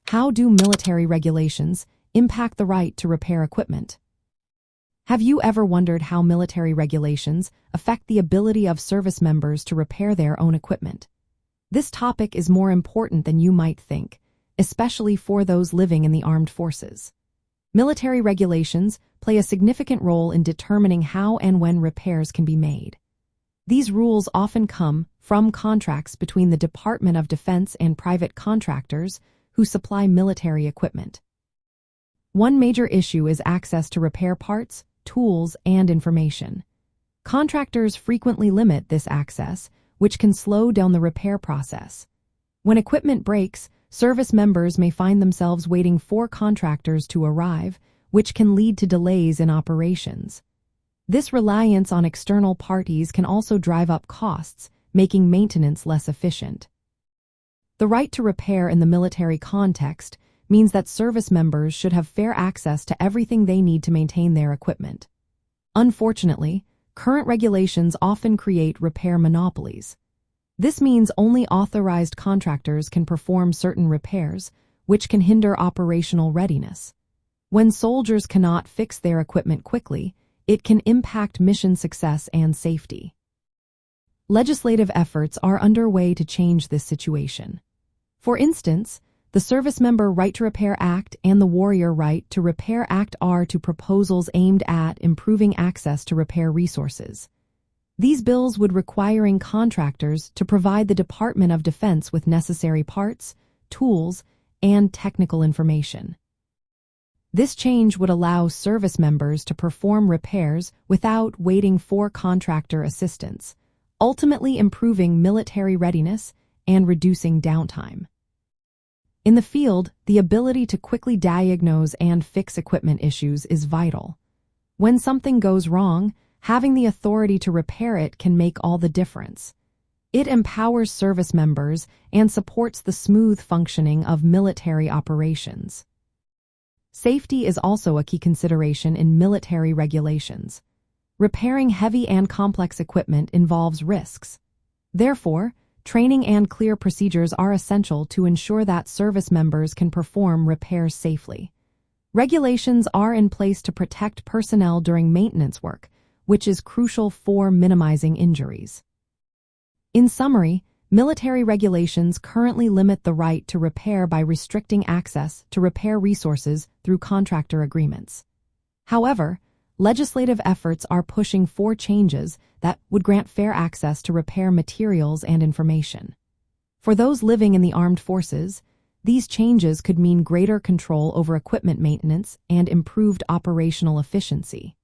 How do military regulations impact the right to repair equipment? Have you ever wondered how military regulations affect the ability of service members to repair their own equipment? This topic is more important than you might think, especially for those living in the armed forces. Military regulations play a significant role in determining how and when repairs can be made. These rules often come from contracts between the Department of Defense and private contractors who supply military equipment. One major issue is access to repair parts, tools, and information. Contractors frequently limit this access, which can slow down the repair process. When equipment breaks, service members may find themselves waiting for contractors to arrive, which can lead to delays in operations. This reliance on external parties can also drive up costs, making maintenance less efficient. The right to repair in the military context means that service members should have fair access to everything they need to maintain their equipment. Unfortunately, current regulations often create repair monopolies. This means only authorized contractors can perform certain repairs, which can hinder operational readiness. When soldiers cannot fix their equipment quickly, it can impact mission success and safety. Legislative efforts are underway to change this situation. For instance, the Servicemember Right-to-Repair Act and the Warrior Right-to-Repair Act are two proposals aimed at improving access to repair resources. These bills would require contractors to provide the Department of Defense with necessary parts, tools, and technical information. This change would allow service members to perform repairs without waiting for contractor assistance, ultimately improving military readiness and reducing downtime. In the field, the ability to quickly diagnose and fix equipment issues is vital. When something goes wrong, having the authority to repair it can make all the difference. It empowers service members and supports the smooth functioning of military operations. Safety is also a key consideration in military regulations. Repairing heavy and complex equipment involves risks. Therefore, training and clear procedures are essential to ensure that service members can perform repairs safely. Regulations are in place to protect personnel during maintenance work, which is crucial for minimizing injuries. In summary, military regulations currently limit the right to repair by restricting access to repair resources through contractor agreements. However, legislative efforts are pushing for changes that would grant fair access to repair materials and information. For those living in the armed forces, these changes could mean greater control over equipment maintenance and improved operational efficiency.